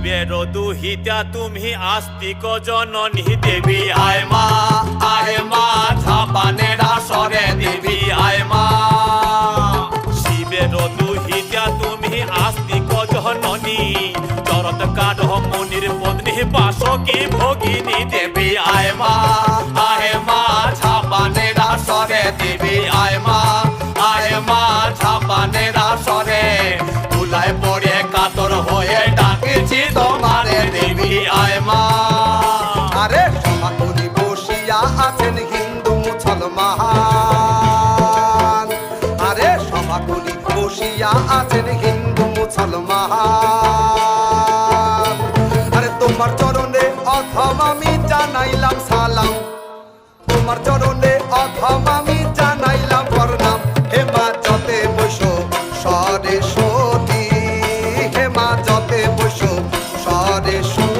শিবের দুহিতা তুমি আস্তিক জননী দেবী আয় মা ঝাপানের আসরে দেবী আয় মা। শিবের দুহিতা তুমি আস্তিক জননী চরত কাঠ মুনির পত্নী বাসকি ভগিনী দেবী আয় মা ঝাপানের আসরে দেবী আয় মা ঝাপানের আসরে তুলায় পড়ে কাতর হয়ে ডাকেছি তোমারে দেবী আয় মা। আরে সমাকুলি বসিয়া আছেন হিন্দু মুসলমান, আরে সমাকুলি বসিয়া আছেন হিন্দু মুসলমান। আরে তোমার চরণে অথম আমি জানাইলাম সালাম, তোমার চরণে অথম আমি জানাইলাম প্রণাম। হেমা যতে বসো সরেশ্বতী, হেমা যতে বসো সরেশ্বতী।